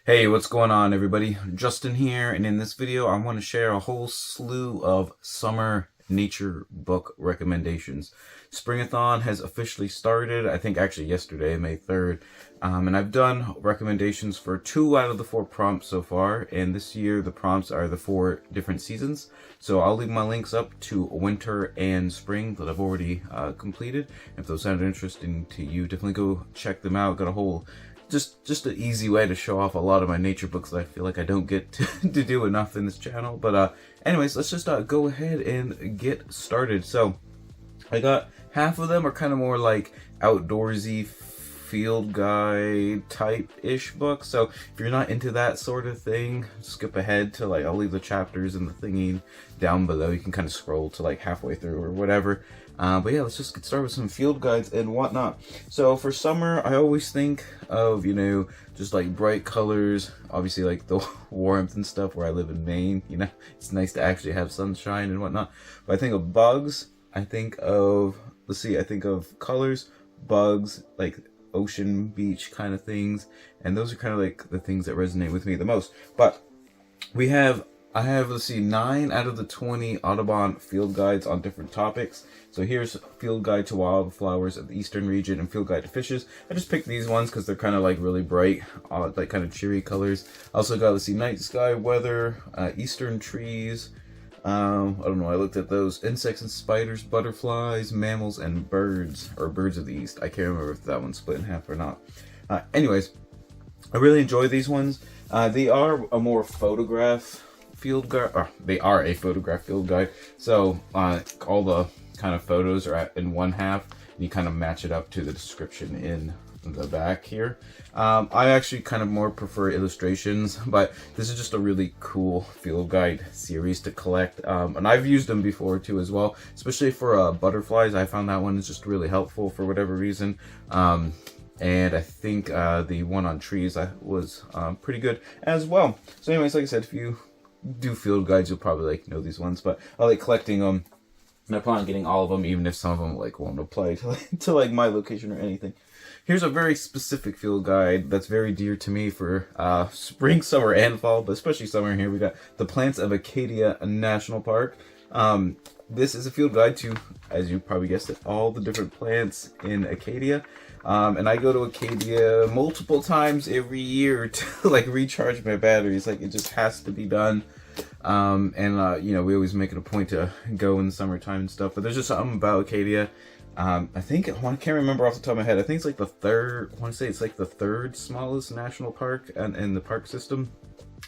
Hey, what's going on, everybody? Justin here, and in this video I want to share a whole slew of summer nature book recommendations. Springathon has officially started, I think actually yesterday, May 3rd, and I've done recommendations for 2 out of the 4 prompts so far, and this year the prompts are the 4 different seasons. So I'll leave my links up to winter and spring that I've already completed. If those sound interesting to you, definitely go check them out. Got a whole just an easy way to show off a lot of my nature books that I feel like I don't get to do enough in this channel. But anyways, let's just go ahead and get started. So I got half of them are kind of more like outdoorsy field guide type-ish books. So if you're not into that sort of thing, skip ahead to I'll leave the chapters and the thingy down below. You can kind of scroll to halfway through or whatever. But yeah, let's just get started with some field guides and whatnot. So for summer, I always think of, just bright colors, obviously the warmth and stuff where I live in Maine, it's nice to actually have sunshine and whatnot. But I think of bugs, I think of colors, bugs, ocean, beach kind of things. And those are kind of the things that resonate with me the most. But I have, let's see, 9 out of the 20 Audubon field guides on different topics. So here's Field Guide to Wildflowers of the Eastern Region and Field Guide to Fishes. I just picked these ones because they're kind of really bright, kind of cheery colors. I also got, let's see, Night Sky, Weather, Eastern Trees. I don't know, I looked at those. Insects and Spiders, Butterflies, Mammals, and Birds, or Birds of the East. I can't remember if that one's split in half or not. Anyways, I really enjoy these ones. They are a more photograph field guide. They are a photograph field guide. So all the kind of photos are in one half, and you kind of match it up to the description in the back here. I actually kind of more prefer illustrations, but this is just a really cool field guide series to collect. And I've used them before too as well, especially for butterflies. I found that one is just really helpful for whatever reason. And I think the one on trees was pretty good as well. So anyways, like I said, if you do field guides, you'll probably know these ones, but I like collecting them, and I plan on getting all of them, even if some of them won't apply to my location or anything. Here's a very specific field guide that's very dear to me for spring, summer, and fall, but especially summer. Here we got the Plants of Acadia National Park. This is a field guide to, as you probably guessed it, all the different plants in Acadia. And I go to Acadia multiple times every year to recharge my batteries. It just has to be done. We always make it a point to go in the summertime and stuff. But there's just something about Acadia. I can't remember off the top of my head. I think it's the third. I want to say it's the third smallest national park in the park system,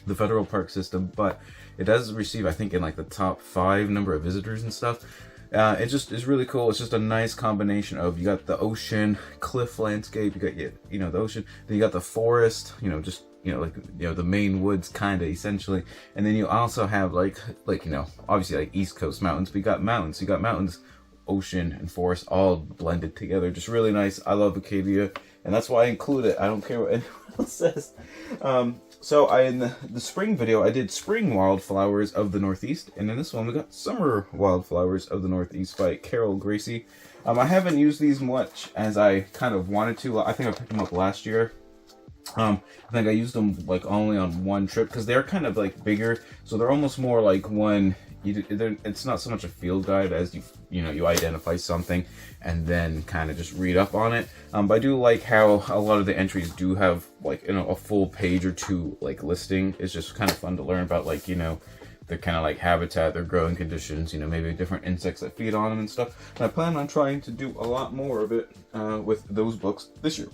the federal park system. But it does receive, I think, in the top 5 number of visitors and stuff. It just is really cool. It's just a nice combination of, you got the ocean, cliff landscape, you got the ocean, then you got the forest, the main woods kind of essentially, and then you also have obviously East Coast mountains, but you got mountains, ocean and forest all blended together. Just really nice. I love Acadia, and that's why I include it. I don't care what anyone else says. So in the spring video, I did Spring Wildflowers of the Northeast, and in this one we got Summer Wildflowers of the Northeast by Carol Gracie. I haven't used these much as I kind of wanted to. I think I picked them up last year. I think I used them only on one trip because they're kind of bigger, so they're almost more when it's not so much a field guide as you identify something and then kind of just read up on it. But I do like how a lot of the entries do have a full page or 2 listing. It's just kind of fun to learn about their kind of habitat, their growing conditions, maybe different insects that feed on them and stuff. And I plan on trying to do a lot more of it with those books this year.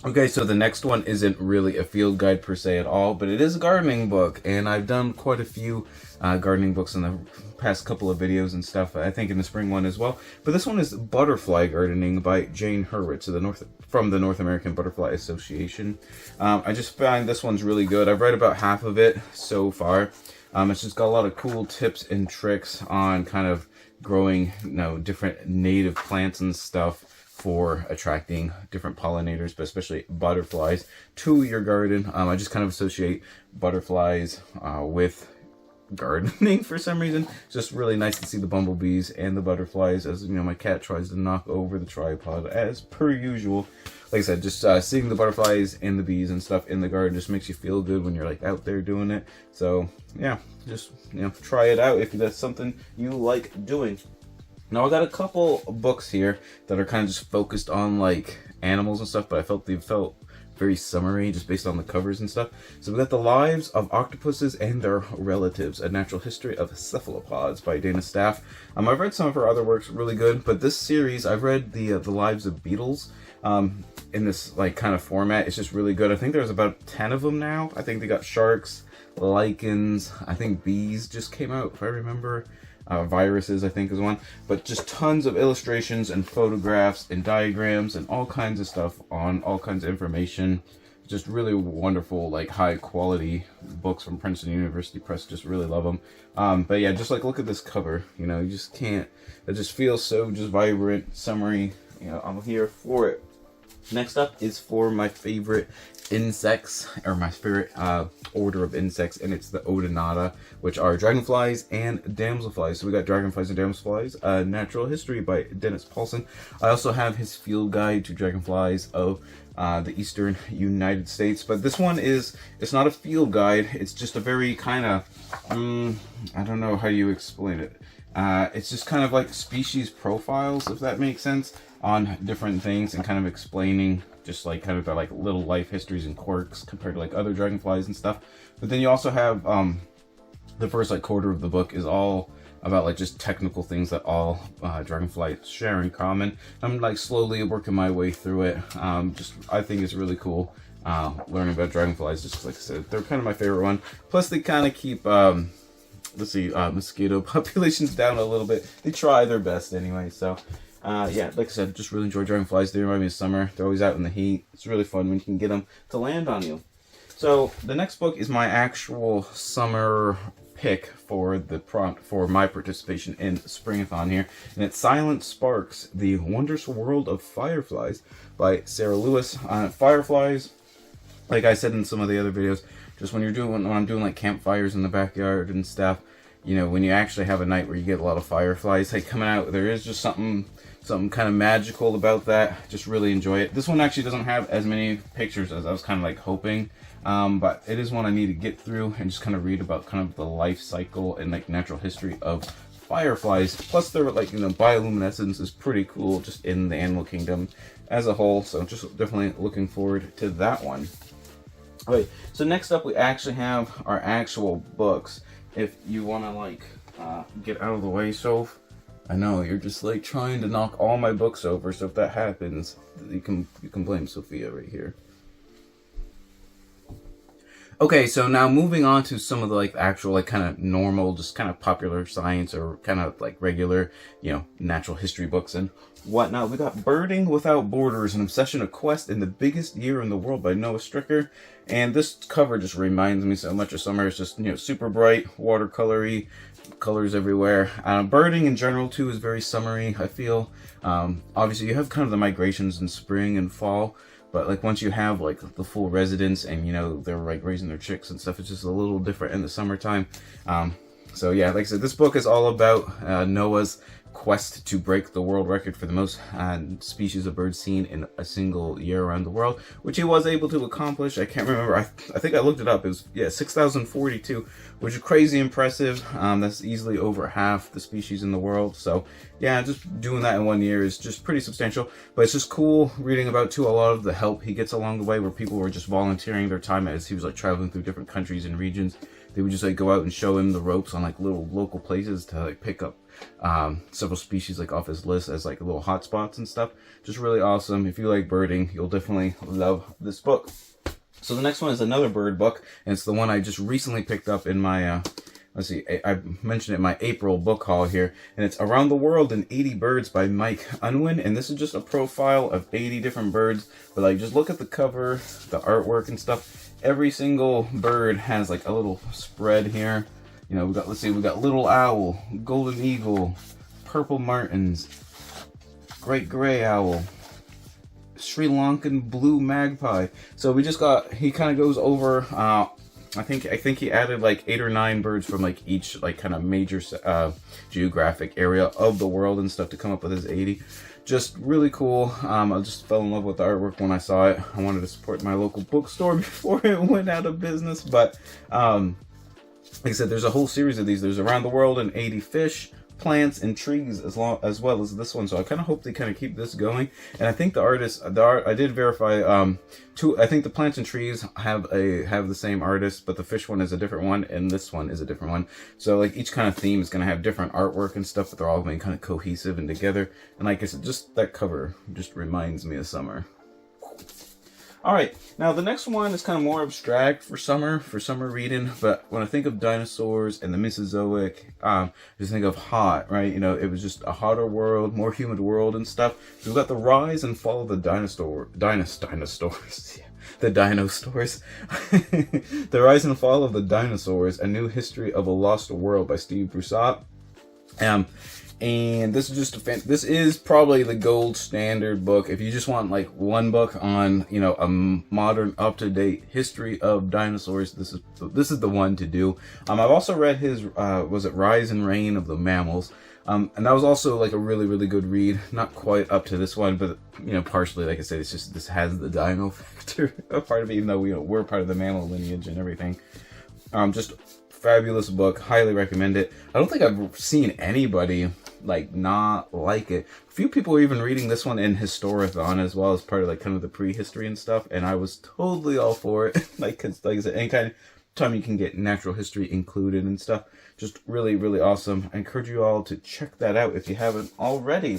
Okay, so the next one isn't really a field guide per se at all, but it is a gardening book, and I've done quite a few gardening books in the past couple of videos and stuff, I think in the spring one as well. But this one is Butterfly Gardening by Jane Hurwitz from the North American Butterfly Association. I just find this one's really good. I've read about half of it so far. It's just got a lot of cool tips and tricks on kind of growing different native plants and stuff for attracting different pollinators, but especially butterflies to your garden. I just kind of associate butterflies with gardening for some reason. It's just really nice to see the bumblebees and the butterflies as, you know, my cat tries to knock over the tripod as per usual. Like I said, just seeing the butterflies and the bees and stuff in the garden just makes you feel good when you're like out there doing it. So yeah, just, you know, try it out if that's something you like doing. Now I got a couple books here that are kind of just focused on like animals and stuff, but I felt they felt very summary just based on the covers and stuff. So we got The Lives of Octopuses and Their Relatives, A Natural History of Cephalopods by Dana Staff. I've read some of her other works, really good, but this series, I've read the Lives of Beetles in this like kind of format. It's just really good. I think there's about 10 of them now. I think they got sharks, lichens, I think bees just came out, if I remember. Viruses, I think, is one. But just tons of illustrations and photographs and diagrams and all kinds of stuff on all kinds of information. Just really wonderful, like high quality books from Princeton University Press. Just really love them. But yeah, just like look at this cover. You know, you just can't. It just feels so just vibrant, summery. You know, I'm here for it. Next up is for my favorite insects, or my favorite order of insects, and it's the Odonata, which are dragonflies and damselflies. So we got dragonflies and damselflies, Natural History by Dennis Paulson. I also have his field guide to dragonflies of the eastern United States, but this one it's not a field guide. It's just a very kind of I don't know how you explain it. It's just kind of like species profiles, if that makes sense, on different things, and kind of explaining just like kind of their like little life histories and quirks compared to like other dragonflies and stuff. But then you also have the first like quarter of the book is all about like just technical things that all dragonflies share in common. I'm like slowly working my way through it. Just I think it's really cool learning about dragonflies. Just like I said, they're kind of my favorite one. Plus they kind of keep mosquito populations down a little bit. They try their best anyway. So yeah, like I said, just really enjoy dragonflies. They remind me of summer. They're always out in the heat. It's really fun when you can get them to land on you. So the next book is my actual summer pick for the prompt for my participation in Springathon here, and it's Silent Sparks: The Wondrous World of Fireflies by Sarah Lewis. Fireflies, like I said in some of the other videos, just when I'm doing like campfires in the backyard and stuff, you know, when you actually have a night where you get a lot of fireflies like coming out, there is just something kind of magical about that. Just really enjoy it. This one actually doesn't have as many pictures as I was kind of like hoping, but it is one I need to get through and just kind of read about kind of the life cycle and like natural history of fireflies. Plus their like, you know, bioluminescence is pretty cool just in the animal kingdom as a whole. So just definitely looking forward to that one. Alright, so next up we actually have our actual books. If you want to like get out of the way, Soph. I know you're just like trying to knock all my books over, so if that happens, you can blame Sophia right here. Okay, so now moving on to some of the like actual like kind of normal, just kind of popular science or kind of like regular, you know, natural history books and whatnot. We got Birding Without Borders: An Obsession, a Quest in the Biggest Year in the World by Noah Stricker. And this cover just reminds me so much of summer. It's just, you know, super bright, watercolory, colors everywhere. Birding in general too is very summery, I feel. Obviously you have kind of the migrations in spring and fall, but like once you have like the full residents and, you know, they're like raising their chicks and stuff, it's just a little different in the summertime. So yeah, like I said, this book is all about Noah's quest to break the world record for the most species of birds seen in a single year around the world, which he was able to accomplish. I can't remember. I think I looked it up. It was 6,042, which is crazy impressive. That's easily over half the species in the world. So yeah, just doing that in 1 year is just pretty substantial. But it's just cool reading about too a lot of the help he gets along the way, where people were just volunteering their time as he was like traveling through different countries and regions. They would just like go out and show him the ropes on like little local places to like pick up several species like off his list as like little hotspots and stuff. Just really awesome. If you like birding, you'll definitely love this book. So the next one is another bird book, and it's the one I just recently picked up in my let's see, I mentioned it in my April book haul here, and it's Around the World in 80 Birds by Mike Unwin. And this is just a profile of 80 different birds, but like just look at the cover, the artwork and stuff. Every single bird has like a little spread here. You know, we got little owl, golden eagle, purple martins, great gray owl, Sri Lankan blue magpie. So we just got, he kind of goes over I think he added like 8 or 9 birds from like each like kind of major geographic area of the world and stuff to come up with his 80. Just really cool. I just fell in love with the artwork when I saw it. I wanted to support my local bookstore before it went out of business, but like I said, there's a whole series of these. There's Around the World in 80 Fish, Plants, and Trees, as well as this one. So I kind of hope they kind of keep this going. And I think the art, I did verify, I think the Plants and Trees have the same artist, but the fish one is a different one, and this one is a different one. So like each kind of theme is going to have different artwork and stuff, but they're all being kind of cohesive and together. And like I said, just that cover just reminds me of summer. Alright, now the next one is kind of more abstract for summer reading, but when I think of dinosaurs and the Mesozoic, I just think of hot, right? You know, it was just a hotter world, more humid world and stuff. So we've got the rise and fall of the dinosaurs. The dinosaurs. The rise and fall of the dinosaurs, a new history of a lost world by Steve Broussard. And this is just this is probably the gold standard book if you just want like one book on, you know, a modern up-to-date history of dinosaurs. This is the one to do. I've also read his was it Rise and Reign of the Mammals, and that was also like a really good read. Not quite up to this one, but you know, partially, like I said, it's just this has the dino factor a part of it, even though we're part of the mammal lineage and everything. Just fabulous book, highly recommend it. I don't think I've seen anybody like not like it. A few people were even reading this one in Historathon as well, as part of like kind of the prehistory and stuff, and I was totally all for it. Like, cause like I said, any kind of time you can get natural history included and stuff, just really awesome. I encourage you all to check that out if you haven't already.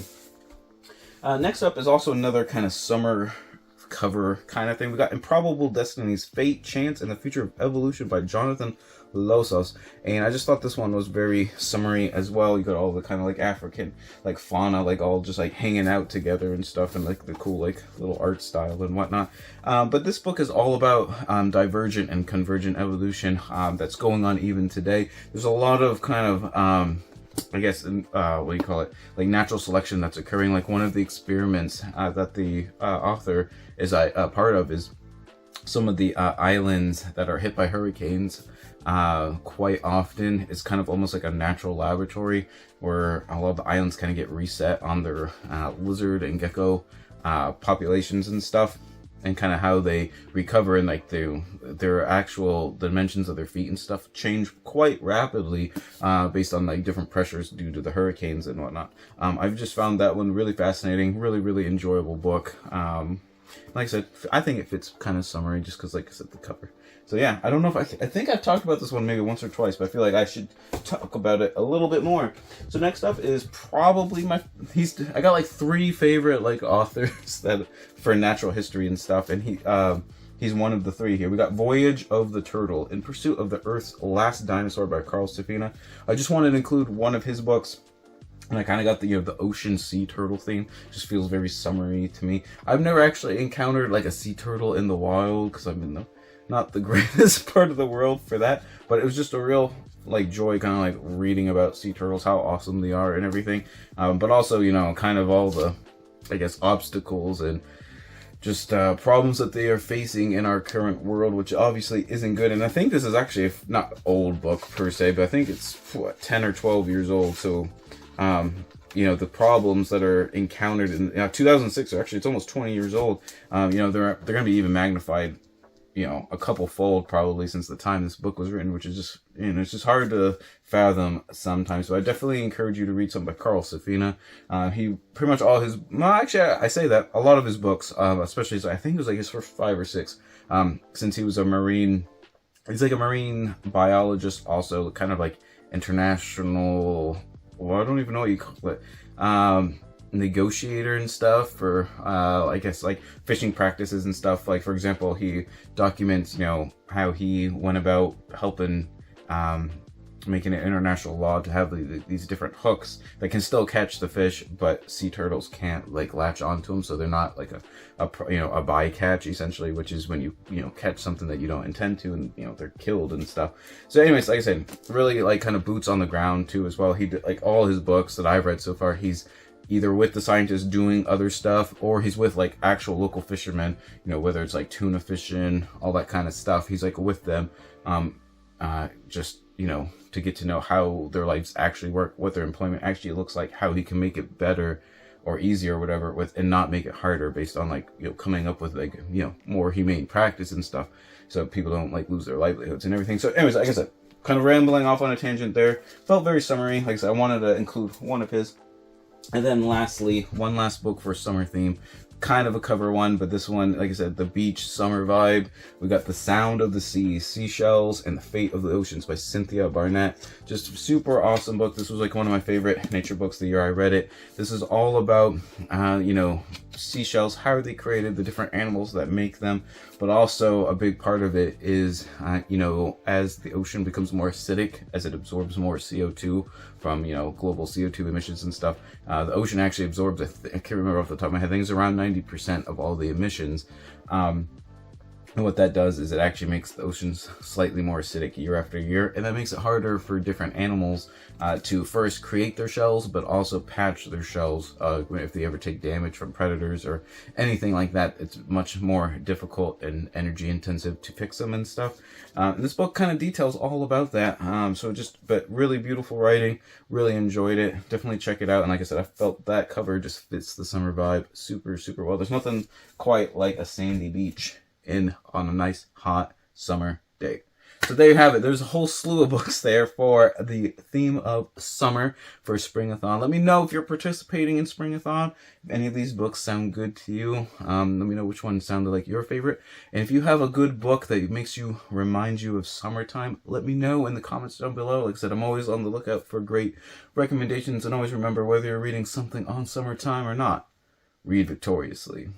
Next up is also another kind of summer cover kind of thing. We got Improbable Destinies, Fate, Chance, and the Future of Evolution by Jonathan Losos, and I just thought this one was very summery as well. You got all the kind of like African like fauna like all just like hanging out together and stuff, and like the cool like little art style and whatnot. But this book is all about divergent and convergent evolution that's going on even today. There's a lot of kind of I guess what do you call it, like natural selection that's occurring. Like one of the experiments that the author is a part of is some of the islands that are hit by hurricanes quite often. It's kind of almost like a natural laboratory where a lot of the islands kind of get reset on their lizard and gecko populations and stuff, and kind of how they recover, and like their actual dimensions of their feet and stuff change quite rapidly based on like different pressures due to the hurricanes and whatnot. I've just found that one really fascinating, really enjoyable book. Like I said, I think it fits kind of summery just because, like I said, the cover. So yeah, I don't know if I think I've talked about this one maybe once or twice, but I feel like I should talk about it a little bit more. So next up is probably I got like 3 favorite like authors that for natural history and stuff, and he's one of the 3 here. We got Voyage of the Turtle, In Pursuit of the Earth's Last Dinosaur by Carl Sophia. I just wanted to include one of his books. And I kind of got the, you know, the ocean sea turtle theme. Just feels very summery to me. I've never actually encountered like a sea turtle in the wild because I'm in not the greatest part of the world for that. But it was just a real like joy kind of like reading about sea turtles, how awesome they are and everything. But also, you know, kind of all the, I guess, obstacles and just problems that they are facing in our current world, which obviously isn't good. And I think this is actually not an old book per se, but I think it's 10 or 12 years old. So you know, the problems that are encountered in 2006, or actually it's almost 20 years old, you know, they're going to be even magnified, you know, a couple fold probably since the time this book was written, which is just, you know, it's just hard to fathom sometimes. So I definitely encourage you to read something by Carl Sophia. He pretty much all his, well, actually I say that a lot of his books, especially I think it was like his first 5 or 6, since he was he's like a marine biologist, also kind of like international, well, I don't even know what you call it, negotiator and stuff for, I guess, like fishing practices and stuff. Like, for example, he documents, you know, how he went about helping, making an international law to have these different hooks that can still catch the fish, but sea turtles can't like latch onto them, so they're not like a bycatch essentially, which is when you catch something that you don't intend to, and you know they're killed and stuff. So anyways, like I said, really like kind of boots on the ground too as well. He did, like all his books that I've read so far, he's either with the scientists doing other stuff, or he's with like actual local fishermen, you know, whether it's like tuna fishing, all that kind of stuff. He's like with them, just, you know, to get to know how their lives actually work, what their employment actually looks like, how he can make it better or easier or whatever with, and not make it harder based on like, you know, coming up with like, you know, more humane practice and stuff, so people don't like lose their livelihoods and everything. So anyways, like I said, kind of rambling off on a tangent there. Felt very summery. Like I said, I wanted to include one of his. And then lastly, one last book for summer theme. Kind of a cover one, but this one, like I said, the beach summer vibe. We got The Sound of the Sea, Seashells, and the Fate of the Oceans by Cynthia Barnett. Just super awesome book. This was like one of my favorite nature books the year I read it. This is all about, you know, seashells, how are they created, the different animals that make them, but also a big part of it is, you know, as the ocean becomes more acidic, as it absorbs more CO2 from, you know, global CO2 emissions and stuff, the ocean actually absorbs, I can't remember off the top of my head, I think it's around 90% of all the emissions. And what that does is it actually makes the oceans slightly more acidic year after year, and that makes it harder for different animals to first create their shells, but also patch their shells if they ever take damage from predators or anything like that. It's much more difficult and energy intensive to fix them and stuff. And this book kind of details all about that. But really beautiful writing. Really enjoyed it. Definitely check it out. And like I said, I felt that cover just fits the summer vibe super, super well. There's nothing quite like a sandy beach on a nice hot summer day. So there you have it. There's a whole slew of books there for the theme of summer for Springathon. Let me know if you're participating in Springathon. If any of these books sound good to you, let me know which one sounded like your favorite. And if you have a good book that makes you remind you of summertime, let me know in the comments down below. Like I said, I'm always on the lookout for great recommendations. And always remember, whether you're reading something on summertime or not, read victoriously.